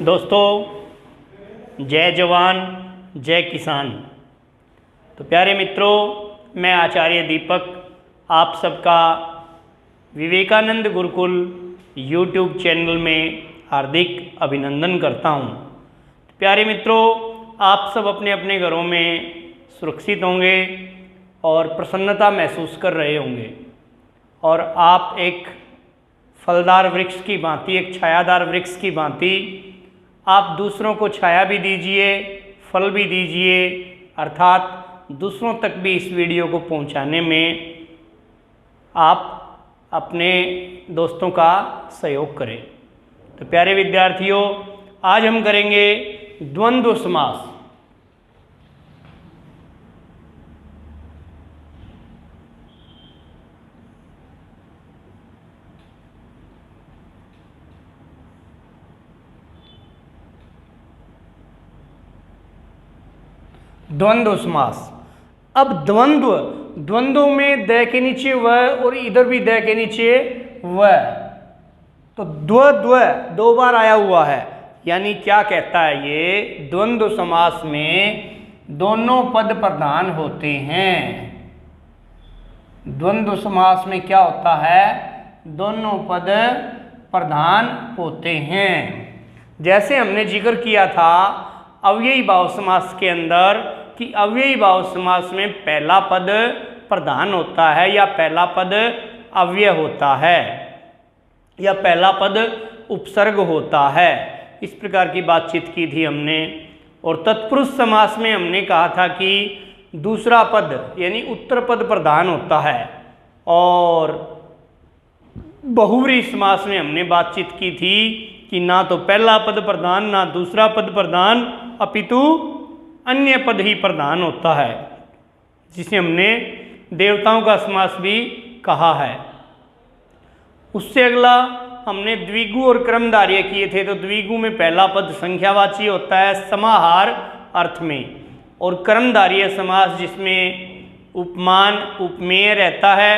दोस्तों, जय जवान जय किसान। तो प्यारे मित्रों, मैं आचार्य दीपक आप सबका विवेकानंद गुरुकुल यूट्यूब चैनल में हार्दिक अभिनंदन करता हूँ। प्यारे मित्रों, आप सब अपने अपने घरों में सुरक्षित होंगे और प्रसन्नता महसूस कर रहे होंगे और आप एक फलदार वृक्ष की भांति, एक छायादार वृक्ष की भांति आप दूसरों को छाया भी दीजिए, फल भी दीजिए, अर्थात दूसरों तक भी इस वीडियो को पहुंचाने में आप अपने दोस्तों का सहयोग करें। तो प्यारे विद्यार्थियों, आज हम करेंगे द्वंद्व समास। द्वंद्व समास। अब द्वंद्व में द के नीचे व और इधर भी द के नीचे व, तो द्व दो बार आया हुआ है। यानी क्या कहता है ये, द्वंद्व समास में दोनों पद प्रधान होते हैं। द्वंद्व समास में क्या होता है, दोनों पद प्रधान होते हैं। जैसे हमने जिक्र किया था अव्ययी भाव समास के अंदर कि अव्ययी भाव समास में पहला पद प्रधान होता है या पहला पद अव्यय होता है या पहला पद उपसर्ग होता है। इस प्रकार की बातचीत की थी हमने। और तत्पुरुष समास में हमने कहा था कि दूसरा पद यानी उत्तर पद प्रधान होता है। और बहुव्रीहि समास में हमने बातचीत की थी कि ना तो पहला पद प्रधान ना दूसरा पद प्रधान अपितु अन्य पद ही प्रधान होता है, जिसे हमने देवताओं का समास भी कहा है। उससे अगला हमने द्विगु और क्रमधार्य किए थे। तो द्विगु में पहला पद संख्यावाची होता है समाहार अर्थ में, और क्रमधार्य समास जिसमें उपमान उपमेय रहता है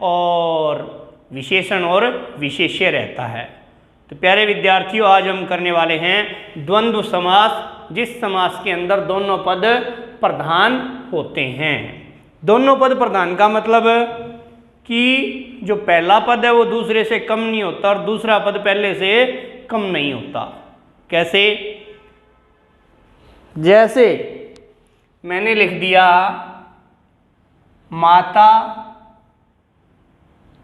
और विशेषण और विशेष्य रहता है। तो प्यारे विद्यार्थियों, आज हम करने वाले हैं द्वंद्व समास, जिस समास के अंदर दोनों पद प्रधान होते हैं। दोनों पद प्रधान का मतलब कि जो पहला पद है वो दूसरे से कम नहीं होता और दूसरा पद पहले से कम नहीं होता। कैसे? जैसे मैंने लिख दिया माता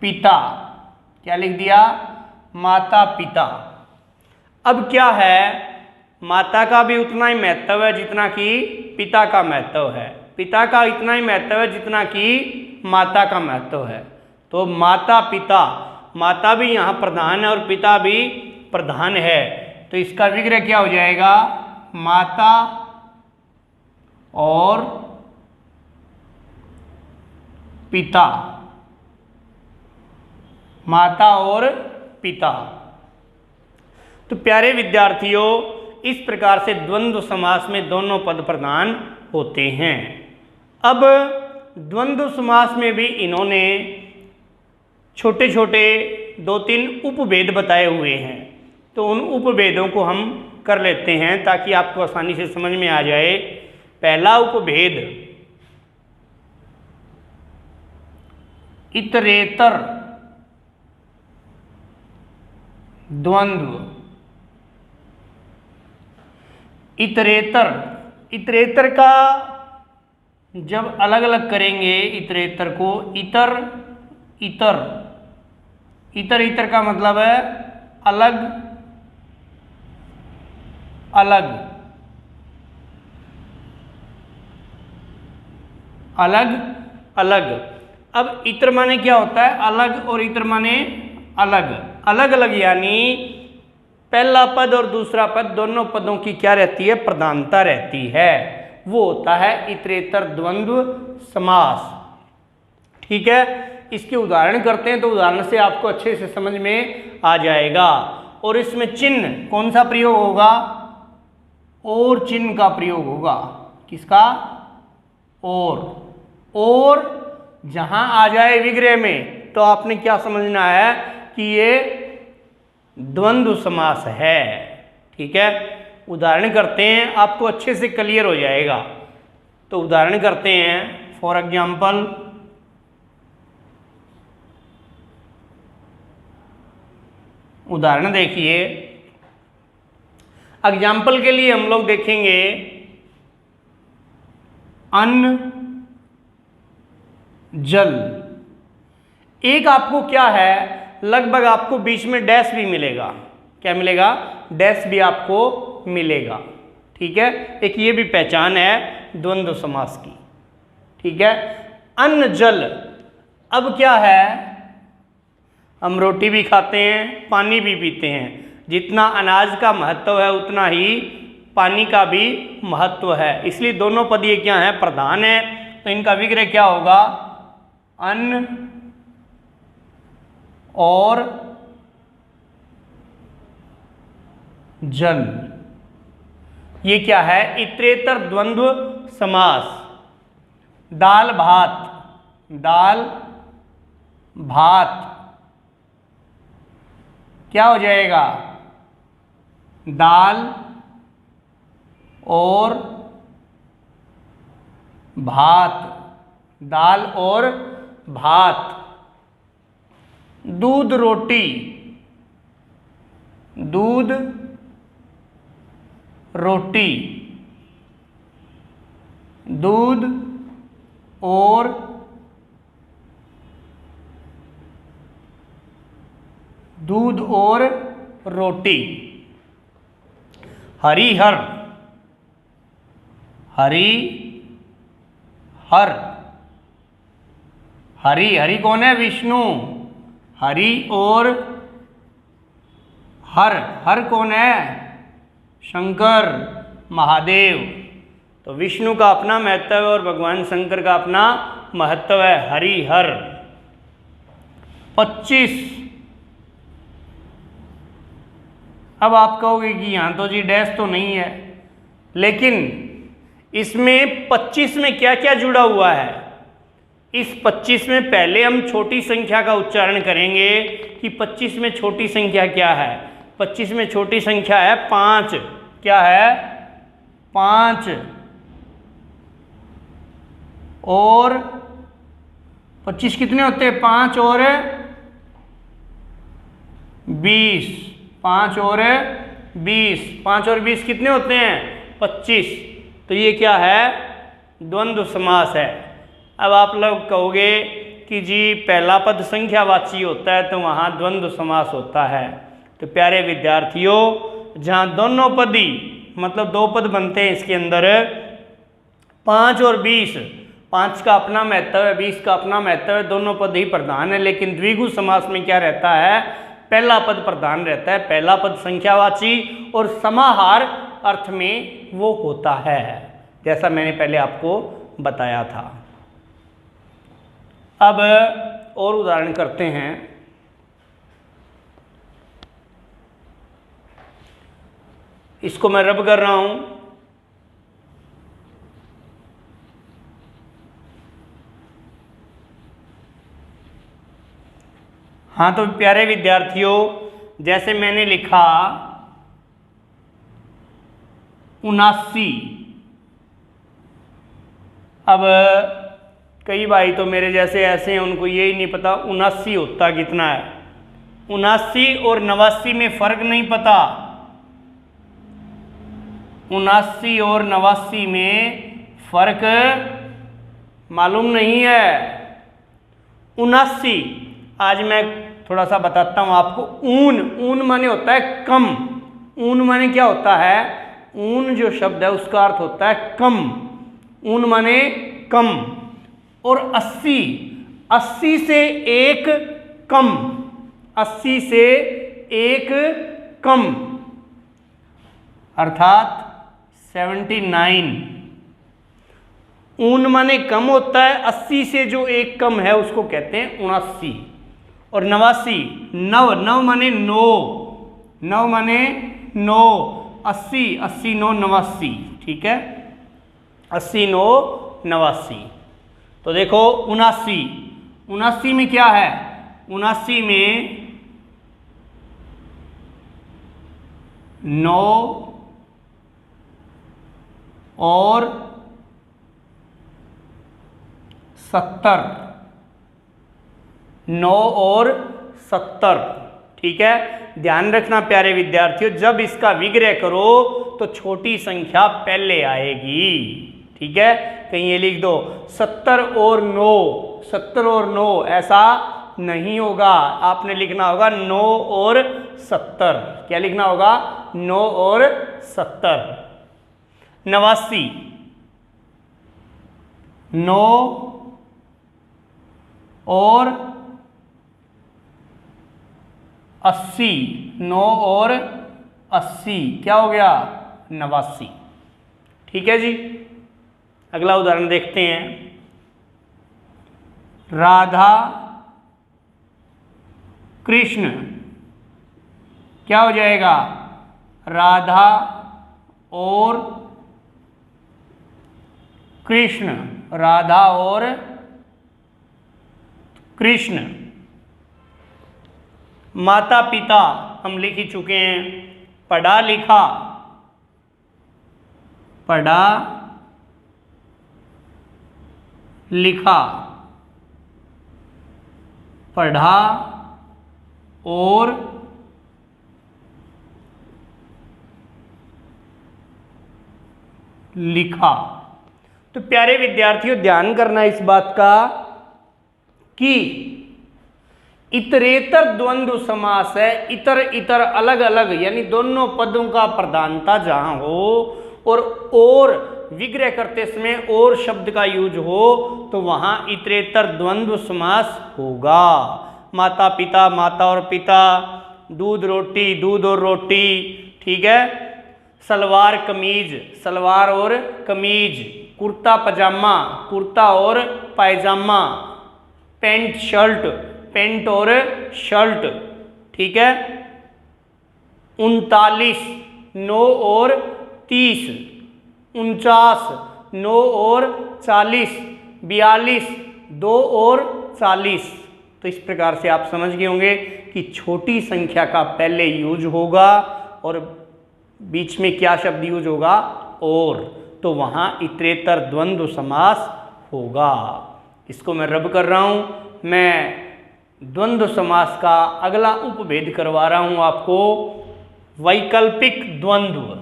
पिता। क्या लिख दिया? माता पिता। अब क्या है, माता का भी उतना ही महत्व है जितना कि पिता का महत्व है, पिता का इतना ही महत्व है जितना कि माता का महत्व है। तो माता पिता, माता भी यहाँ प्रधान है और पिता भी प्रधान है। तो इसका विग्रह क्या हो जाएगा, माता और पिता, माता और पिता। तो प्यारे विद्यार्थियों, इस प्रकार से द्वंद्व समास में दोनों पद प्रधान होते हैं। अब द्वंद्व समास में भी इन्होंने छोटे छोटे दो तीन उपभेद बताए हुए हैं। तो उन उपभेदों को हम कर लेते हैं ताकि आपको आसानी से समझ में आ जाए। पहला उपभेद इतरेतर द्वंद्व। इतरेतर का जब अलग अलग करेंगे इतरेतर को, इतर का मतलब है अलग अलग, अलग अलग। अब इतर माने क्या होता है, अलग, और इतर माने अलग, अलग अलग। यानी पहला पद और दूसरा पद दोनों पदों की क्या रहती है, प्रधानता रहती है। वो होता है इतरेतर द्वंद्व समास। ठीक है, इसके उदाहरण करते हैं तो उदाहरण से आपको अच्छे से समझ में आ जाएगा। और इसमें चिन्ह कौन सा प्रयोग होगा, और चिन्ह का प्रयोग होगा। किसका? और जहां आ जाए विग्रह में तो आपने क्या समझना है कि ये द्वंद्व समास है। ठीक है, उदाहरण करते हैं, आपको अच्छे से क्लियर हो जाएगा। तो उदाहरण करते हैं, फॉर एग्जाम्पल उदाहरण देखिए। एग्जाम्पल के लिए हम लोग देखेंगे अन्न, जल। एक आपको क्या है, लगभग आपको बीच में डैश भी मिलेगा। क्या मिलेगा? डैश भी आपको मिलेगा। ठीक है, एक ये भी पहचान है द्वंद्व समास की। ठीक है, अन्न जल। अब क्या है, हम रोटी भी खाते हैं, पानी भी पीते हैं। जितना अनाज का महत्व है उतना ही पानी का भी महत्व है, इसलिए दोनों पद ये क्या है, प्रधान है। तो इनका विग्रह क्या होगा, अन्न और जल। ये क्या है, इतरेतर द्वंद्व समास। दाल भात, दाल भात क्या हो जाएगा, दाल और भात, दाल और भात। दूध रोटी, दूध रोटी, दूध और दूध और रोटी। हरिहर, हरि हर, हरि हरि कौन है, विष्णु। हरि और हर, हर कौन है, शंकर महादेव। तो विष्णु का अपना महत्व है और भगवान शंकर का अपना महत्व है, हरि हर। 25। अब आप कहोगे कि यहां तो जी डैश तो नहीं है, लेकिन इसमें 25 में क्या क्या जुड़ा हुआ है। इस 25 में पहले हम छोटी संख्या का उच्चारण करेंगे कि 25 में छोटी संख्या क्या है। 25 में छोटी संख्या है 5। क्या है, 5। और 25 कितने होते हैं, 5 और 20। 5 और 20, 5 और 20 कितने होते हैं, 25। तो ये क्या है, द्वंद्व समास है। अब आप लोग कहोगे कि जी पहला पद संख्यावाची होता है तो वहाँ द्वंद्व समास होता है। तो प्यारे विद्यार्थियों, जहाँ दोनों पद ही मतलब 2 पद बनते हैं, इसके अंदर 5 और 20, 5 का अपना महत्व है, 20 का अपना महत्व है, दोनों पद ही प्रधान है। लेकिन द्विगु समास में क्या रहता है, पहला पद प्रधान रहता है, पहला पद संख्यावाची और समाहार अर्थ में वो होता है, जैसा मैंने पहले आपको बताया था। अब और उदाहरण करते हैं। इसको मैं रब कर रहा हूं। हाँ, तो प्यारे विद्यार्थियों, जैसे मैंने लिखा 79। अब कई भाई तो मेरे जैसे ऐसे हैं, उनको यही नहीं पता 79 होता कितना है। 79 और 89 में फर्क नहीं पता। 79 और 89 में फर्क मालूम नहीं है। 79, आज मैं थोड़ा सा बताता हूं आपको। ऊन, ऊन माने होता है कम। ऊन माने क्या होता है, ऊन जो शब्द है उसका अर्थ होता है कम। ऊन माने कम। और 80, 80 से एक कम, 80 से एक कम अर्थात 79। ऊन माने कम होता है, 80 से जो एक कम है उसको कहते हैं 79। और 89, नव, नव माने 9, नव माने 9, 80, 80 9 89। ठीक है, 80 9 89। तो देखो 79, 79 में क्या है, 79 में 9 और 70, 9 और 70। ठीक है, ध्यान रखना प्यारे विद्यार्थियों, जब इसका विग्रह करो तो छोटी संख्या पहले आएगी। ठीक है, कहीं ये लिख दो 70 और 9, 70 और 9, ऐसा नहीं होगा। आपने लिखना होगा 9 और 70। क्या लिखना होगा? 9 और 70। 89, 9 और 80, 9 और 80, क्या हो गया? 89। ठीक है जी, अगला उदाहरण देखते हैं। राधा कृष्ण, क्या हो जाएगा? राधा और कृष्ण, राधा और कृष्ण। माता पिता हम लिख ही चुके हैं। पढ़ा लिखा, पढ़ा लिखा, पढ़ा और लिखा। तो प्यारे विद्यार्थियों, ध्यान करना इस बात का कि इतरेतर द्वंद्व समास है। इतर इतर अलग अलग, यानी दोनों पदों का प्रधानता जहां हो और विग्रह करते समय और शब्द का यूज हो तो वहां इतरेतर द्वंद्व समास होगा। माता पिता, माता और पिता, दूध रोटी, दूध और रोटी। ठीक है, सलवार कमीज, सलवार और कमीज, कुर्ता पजामा, कुर्ता और पायजामा, पैंट शर्ट, पैंट और शर्ट। ठीक है, 39, 9 और 30, 49, 9 और 40, 42, 2 और 40। तो इस प्रकार से आप समझ गए होंगे कि छोटी संख्या का पहले यूज होगा और बीच में क्या शब्द यूज होगा? और, तो वहां इतरेतर द्वंद्व समास होगा। इसको मैं रब कर रहा हूं। मैं द्वंद्व समास का अगला उपभेद करवा रहा हूं आपको, वैकल्पिक द्वंद्व।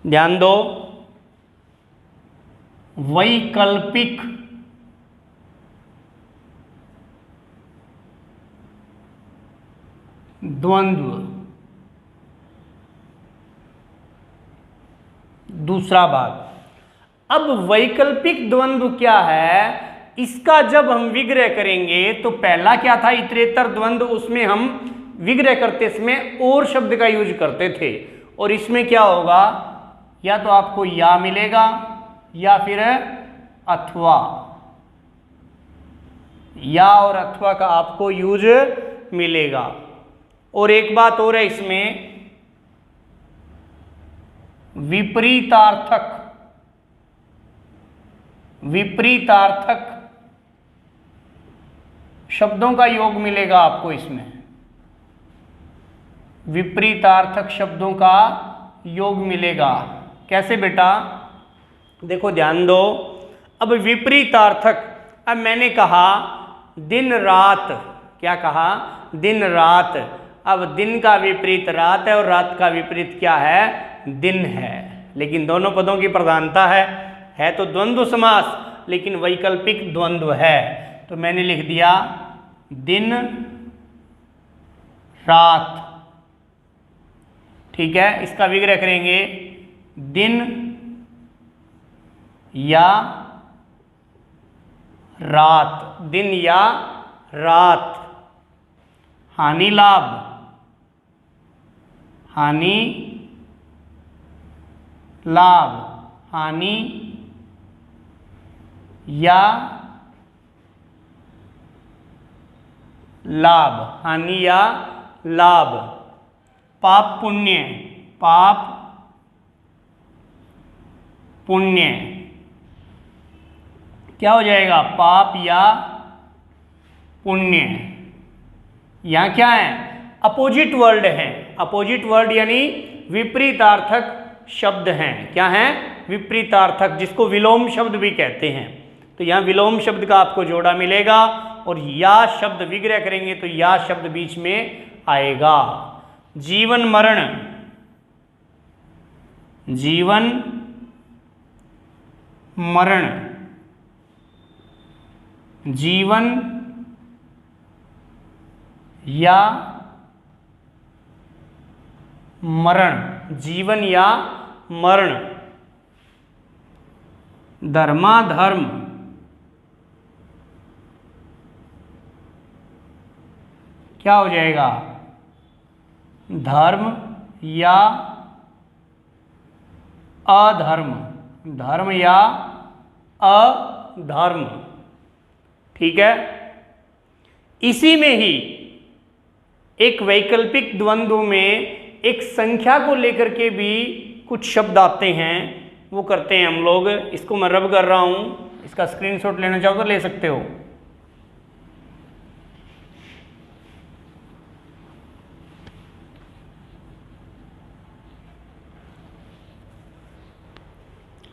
ध्यान दो, वैकल्पिक द्वंद्व। दूसरा भाग। अब वैकल्पिक द्वंद्व क्या है? इसका जब हम विग्रह करेंगे तो पहला क्या था? इतरेतर द्वंद्व, उसमें हम विग्रह करते समय और शब्द का यूज करते थे। और इसमें क्या होगा? या तो आपको या मिलेगा या फिर अथवा, या और अथवा का आपको यूज मिलेगा। और एक बात और है इसमें, विपरीतार्थक, विपरीतार्थक शब्दों का योग मिलेगा आपको इसमें। विपरीतार्थक शब्दों का योग मिलेगा। कैसे बेटा? देखो ध्यान दो। अब विपरीतार्थक, अब मैंने कहा दिन रात, क्या कहा? दिन रात। अब दिन का विपरीत रात है और रात का विपरीत क्या है? दिन है। लेकिन दोनों पदों की प्रधानता है तो द्वंद्व समास, लेकिन वैकल्पिक द्वंद्व है। तो मैंने लिख दिया दिन रात। ठीक है, इसका विग्रह करेंगे दिन या रात, दिन या रात। हानि लाभ, हानि लाभ, हानि या लाभ, हानि या लाभ। पाप पुण्य, पाप पुण्य। क्या हो जाएगा? पाप या पुण्य। यहाँ क्या है? अपोजिट वर्ड है। अपोजिट वर्ड यानी विपरीतार्थक शब्द हैं। क्या हैं? विपरीतार्थक, जिसको विलोम शब्द भी कहते हैं। तो यहाँ विलोम शब्द का आपको जोड़ा मिलेगा और या शब्द विग्रह करेंगे तो या शब्द बीच में आएगा। जीवन मरण, जीवन मरण, जीवन या मरण, जीवन या मरण। धर्माधर्म, क्या हो जाएगा? धर्म या अधर्म, धर्म या अधर्म। ठीक है। इसी में ही एक वैकल्पिक द्वंद्व में एक संख्या को लेकर के भी कुछ शब्द आते हैं, वो करते हैं हम लोग। इसको मैं रब कर रहा हूं, इसका स्क्रीनशॉट लेना चाहो तो ले सकते हो।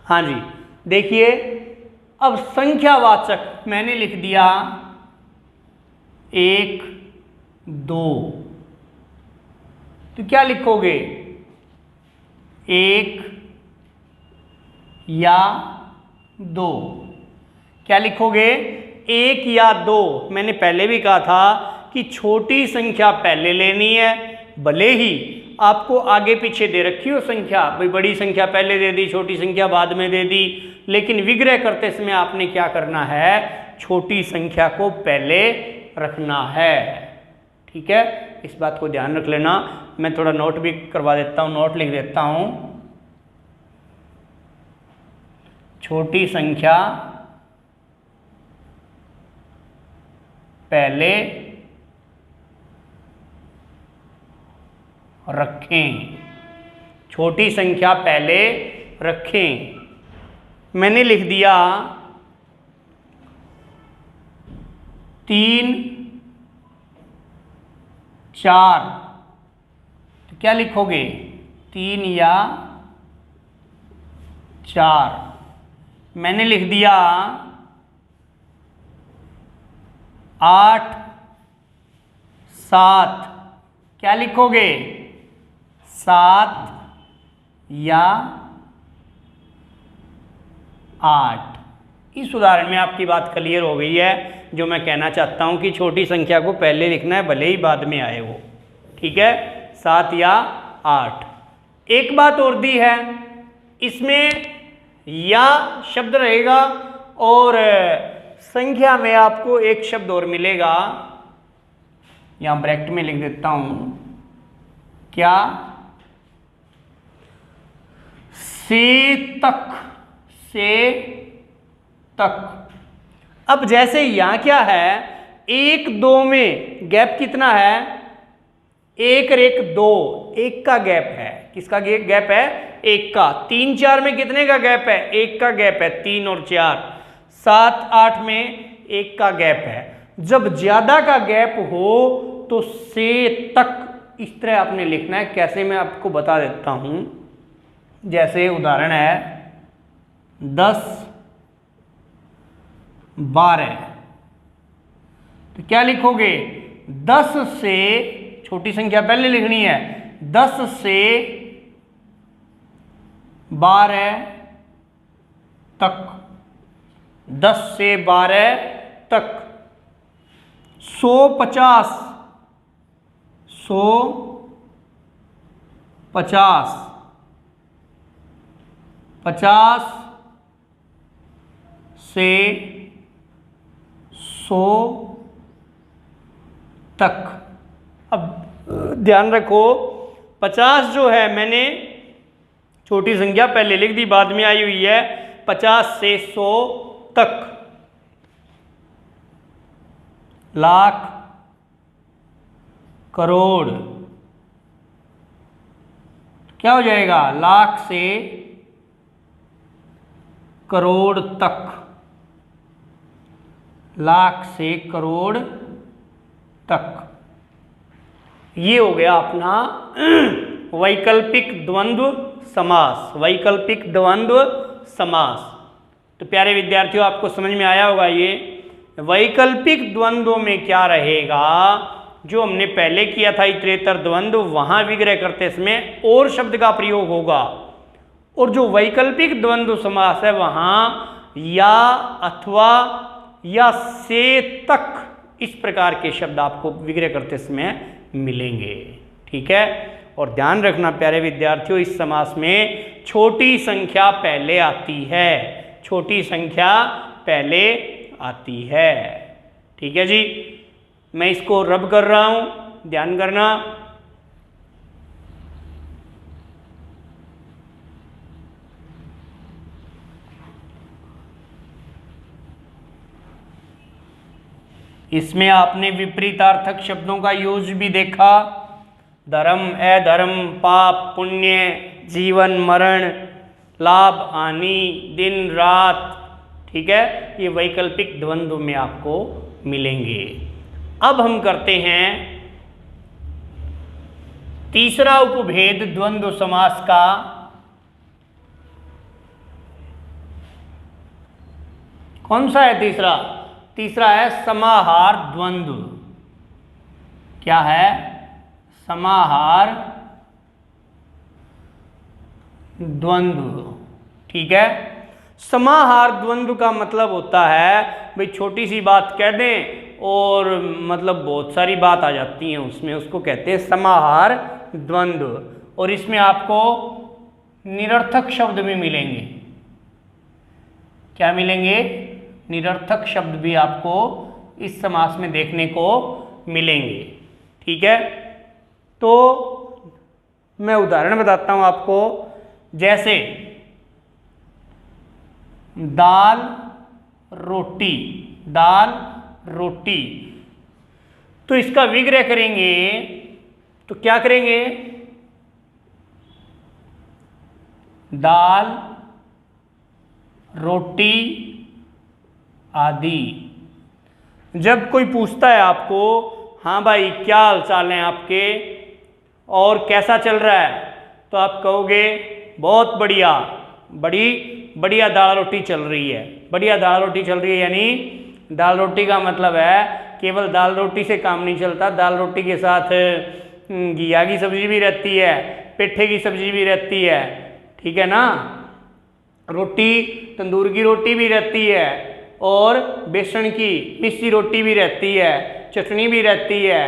हाँ जी, देखिए अब संख्यावाचक मैंने लिख दिया 1 2, तो क्या लिखोगे? 1 या 2। क्या लिखोगे? 1 या 2। मैंने पहले भी कहा था कि छोटी संख्या पहले लेनी है, भले ही आपको आगे पीछे दे रखी हो संख्या, भाई बड़ी संख्या पहले दे दी, छोटी संख्या बाद में दे दी, लेकिन विग्रह करते समय आपने क्या करना है? छोटी संख्या को पहले रखना है। ठीक है, इस बात को ध्यान रख लेना। मैं थोड़ा नोट भी करवा देता हूं, नोट लिख देता हूं। छोटी संख्या पहले रखें, छोटी संख्या पहले रखें। मैंने लिख दिया 3 4, तो क्या लिखोगे? 3 या 4। मैंने लिख दिया 8 7, क्या लिखोगे? 7 या 8। इस उदाहरण में आपकी बात क्लियर हो गई है। जो मैं कहना चाहता हूं कि छोटी संख्या को पहले लिखना है, भले ही बाद में आए वो। ठीक है, 7 या 8। एक बात और दी है, इसमें या शब्द रहेगा और संख्या में आपको एक शब्द और मिलेगा, यहां ब्रैकेट में लिख देता हूं। क्या? से तक, से तक। अब जैसे यहां क्या है, 1 2 में गैप कितना है? 1 और 1 2, 1 का गैप है। किसका गैप है? 1 का। 3 4 में कितने का गैप है? 1 का गैप है, 3 और 4। 7 8 में 1 का गैप है। जब ज्यादा का गैप हो तो से तक इस तरह आपने लिखना है। कैसे, मैं आपको बता देता हूं। जैसे उदाहरण है 10 12, तो क्या लिखोगे? 10 से, छोटी संख्या पहले लिखनी है, 10 से 12 तक, 10 से 12 तक। 150 150 50 से 100 तक। अब ध्यान रखो, 50 जो है मैंने छोटी संख्या पहले लिख दी, बाद में आई हुई है। 50 से 100 तक। लाख, करोड़, क्या हो जाएगा? लाख से करोड़ तक, लाख से करोड़ तक। ये हो गया अपना वैकल्पिक द्वंद्व समास, वैकल्पिक द्वंद्व समास। तो प्यारे विद्यार्थियों, आपको समझ में आया होगा ये वैकल्पिक द्वंद्वों में क्या रहेगा। जो हमने पहले किया था इतरेतर द्वंद्व, वहां विग्रह करते समय और शब्द का प्रयोग होगा, और जो वैकल्पिक द्वंद्व समास है वहां या, अथवा या, से, तक इस प्रकार के शब्द आपको विग्रह करते समय मिलेंगे। ठीक है, और ध्यान रखना प्यारे विद्यार्थियों, इस समास में छोटी संख्या पहले आती है, छोटी संख्या पहले आती है। ठीक है जी, मैं इसको रब कर रहा हूं, ध्यान करना। इसमें आपने विपरीतार्थक शब्दों का यूज भी देखा, धर्म, अधर्म, पाप, पुण्य, जीवन, मरण, लाभ, हानि, दिन, रात। ठीक है, ये वैकल्पिक द्वंद्व में आपको मिलेंगे। अब हम करते हैं तीसरा उपभेद द्वंद्व समास का। कौन सा है तीसरा? तीसरा है समाहार द्वंद्व। क्या है? समाहार द्वंद्व। ठीक है, समाहार द्वंद्व का मतलब होता है भाई छोटी सी बात कह दें और मतलब बहुत सारी बात आ जाती है उसमें, उसको कहते हैं समाहार द्वंद्व। और इसमें आपको निरर्थक शब्द भी मिलेंगे। क्या मिलेंगे? निरर्थक शब्द भी आपको इस समास में देखने को मिलेंगे। ठीक है, तो मैं उदाहरण बताता हूं आपको। जैसे दाल रोटी, दाल रोटी, तो इसका विग्रह करेंगे तो क्या करेंगे? दाल रोटी आदि। जब कोई पूछता है आपको, हाँ भाई क्या हाल चाल है आपके और कैसा चल रहा है, तो आप कहोगे बहुत बढ़िया, बड़ी बढ़िया दाल रोटी चल रही है। बढ़िया दाल रोटी चल रही है यानी दाल रोटी का मतलब है केवल दाल रोटी से काम नहीं चलता, दाल रोटी के साथ घिया की सब्जी भी रहती है, पेठे की सब्जी भी रहती है। ठीक है ना, रोटी तंदूर की रोटी भी रहती है और बेसन की मिस्सी रोटी भी रहती है, चटनी भी रहती है।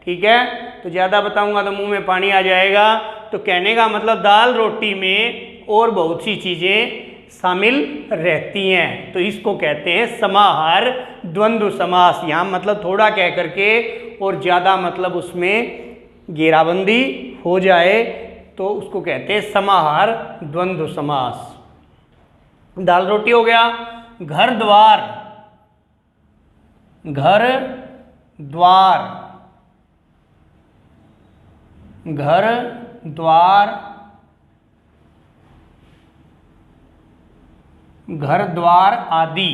ठीक है, तो ज़्यादा बताऊंगा तो मुंह में पानी आ जाएगा। तो कहने का मतलब दाल रोटी में और बहुत सी चीज़ें शामिल रहती हैं, तो इसको कहते हैं समाहार द्वंद्व समास। यहाँ मतलब थोड़ा कह करके और ज़्यादा मतलब उसमें घेराबंदी हो जाए तो उसको कहते हैं समाहार द्वंद्व समास। दाल रोटी हो गया। घर द्वार, घर द्वार, घर द्वार, घर द्वार आदि।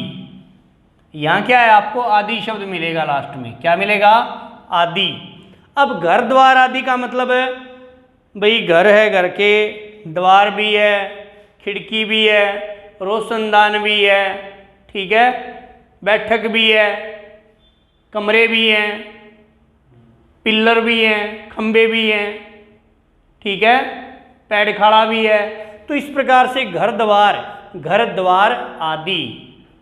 यहां क्या है? आपको आदि शब्द मिलेगा लास्ट में। क्या मिलेगा? आदि। अब घर द्वार आदि का मतलब है भाई घर है, घर के द्वार भी है, खिड़की भी है, रोशनदान भी है। ठीक है, बैठक भी है, कमरे भी हैं, पिल्लर भी हैं, खंबे भी हैं। ठीक है, पैड़खाड़ा भी है। तो इस प्रकार से घर द्वार, घर द्वार आदि,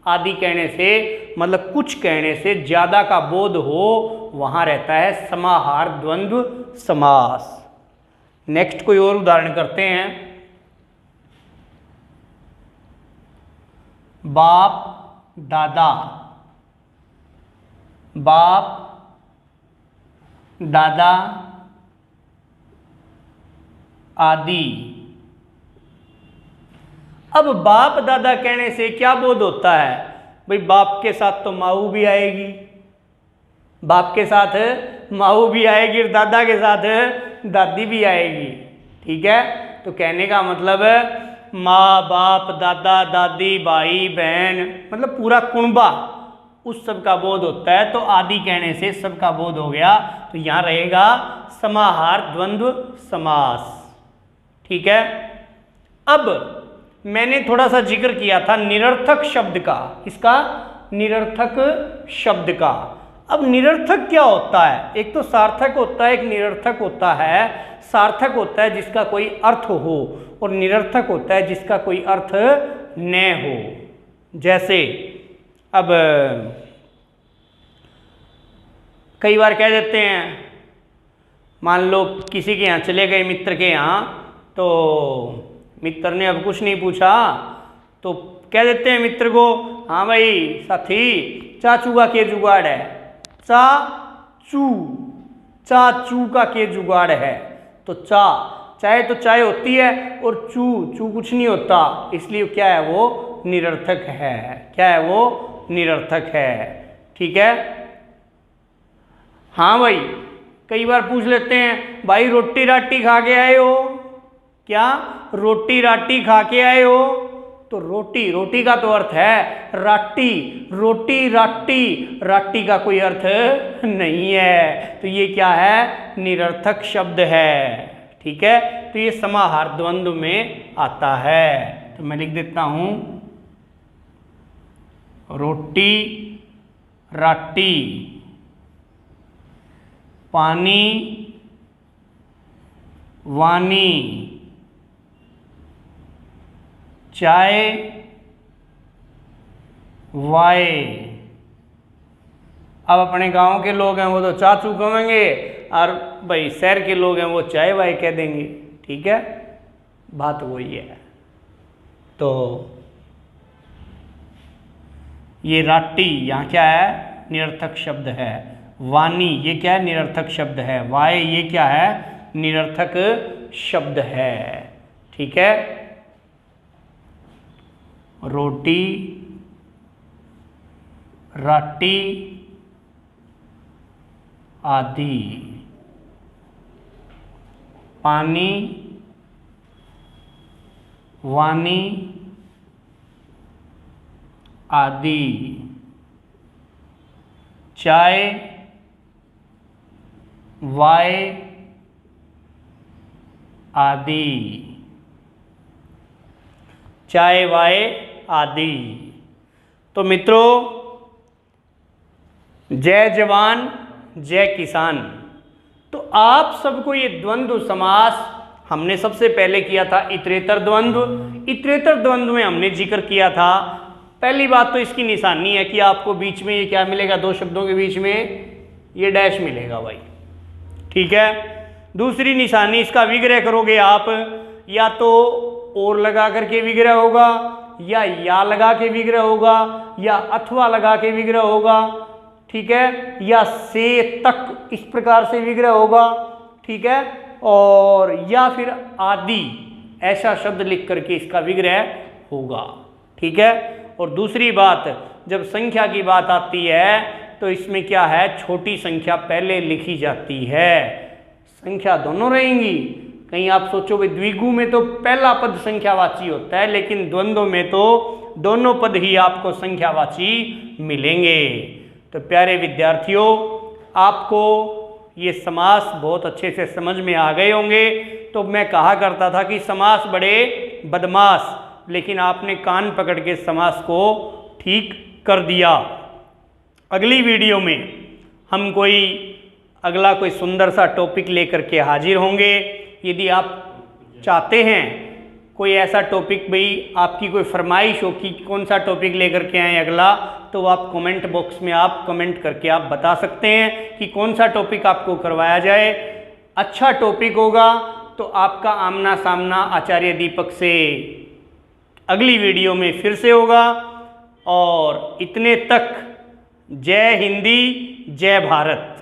आदि कहने से मतलब कुछ कहने से ज्यादा का बोध हो, वहां रहता है समाहार द्वंद्व समास। नेक्स्ट कोई और उदाहरण करते हैं। बाप दादा, बाप दादा आदि। अब बाप दादा कहने से क्या बोध होता है? भाई बाप के साथ तो माऊ भी आएगी, बाप के साथ माऊ भी आएगी और दादा के साथ दादी भी आएगी। ठीक है, तो कहने का मतलब माँ बाप, दादा दादी, भाई बहन, मतलब पूरा कुणबा, उस सब का बोध होता है। तो आदि कहने से सब का बोध हो गया, तो यहाँ रहेगा समाहार द्वंद्व समास। ठीक है। अब मैंने थोड़ा सा जिक्र किया था निरर्थक शब्द का, इसका निरर्थक शब्द का। अब निरर्थक क्या होता है? एक तो सार्थक होता है, एक निरर्थक होता है। सार्थक होता है जिसका कोई अर्थ हो, और निरर्थक होता है जिसका कोई अर्थ न हो। जैसे अब कई बार कह देते हैं, मान लो किसी के यहाँ चले गए, मित्र के यहाँ, तो मित्र ने अब कुछ नहीं पूछा, तो कह देते हैं मित्र को, हाँ भाई साथी, चाचू का के जुगाड़ है? चाचू, चाचू का के जुगाड़ है? तो चाय तो चाय होती है, और चू कुछ नहीं होता, इसलिए क्या है वो? निरर्थक है। क्या है वो? निरर्थक है। ठीक है। हाँ भाई, कई बार पूछ लेते हैं, भाई रोटी राटी खा के आए हो क्या? रोटी राटी खा के आए हो? तो रोटी का तो अर्थ है राटी, रोटी राटी, राटी का कोई अर्थ नहीं है, तो ये क्या है? निरर्थक शब्द है। ठीक है। तो ये समाहार द्वंद्व में आता है। तो मैं लिख देता हूं, रोटी राटी, पानी वानी, चाय वाए। अब अपने गांव के लोग हैं वो तो चाचू कहेंगे, और भाई शहर के लोग हैं वो चाय वाए कह देंगे। ठीक है, बात वही है। तो ये राटी यहाँ क्या है? निरर्थक शब्द है। वानी ये क्या है? निरर्थक शब्द है। वाए ये क्या है? निरर्थक शब्द है। ठीक है। रोटी राटी आदि, पानी वानी आदि, चाय वाय आदि, चाय वाय आदि। तो मित्रों, जय जवान जय किसान। तो आप सबको ये द्वंद्व समास हमने सबसे पहले किया था इतरेतर द्वंद्व। इतरेतर द्वंद्व में हमने जिक्र किया था, पहली बात तो इसकी निशानी है कि आपको बीच में ये क्या मिलेगा? दो शब्दों के बीच में ये डैश मिलेगा भाई। ठीक है। दूसरी निशानी, इसका विग्रह करोगे आप, या तो और लगा करके विग्रह होगा, या लगा के विग्रह होगा, या अथवा लगा के विग्रह होगा। ठीक है। या से तक इस प्रकार से विग्रह होगा। ठीक है। और या फिर आदि ऐसा शब्द लिख करके इसका विग्रह होगा। ठीक है। और दूसरी बात, जब संख्या की बात आती है तो इसमें क्या है? छोटी संख्या पहले लिखी जाती है। संख्या दोनों रहेंगी। कहीं आप सोचो भाई द्विगु में तो पहला पद संख्यावाची होता है, लेकिन द्वंद्व में तो दोनों पद ही आपको संख्यावाची मिलेंगे। तो प्यारे विद्यार्थियों, आपको ये समास बहुत अच्छे से समझ में आ गए होंगे। तो मैं कहा करता था कि समास बड़े बदमाश, लेकिन आपने कान पकड़ के समास को ठीक कर दिया। अगली वीडियो में हम अगला कोई सुंदर सा टॉपिक लेकर के हाजिर होंगे। यदि आप चाहते हैं कोई ऐसा टॉपिक, भाई आपकी कोई फरमाइश हो कि कौन सा टॉपिक लेकर के आए अगला, तो आप कमेंट बॉक्स में आप कमेंट करके आप बता सकते हैं कि कौन सा टॉपिक आपको करवाया जाए। अच्छा टॉपिक होगा तो आपका आमना सामना आचार्य दीपक से अगली वीडियो में फिर से होगा। और इतने तक जय हिंदी जय भारत।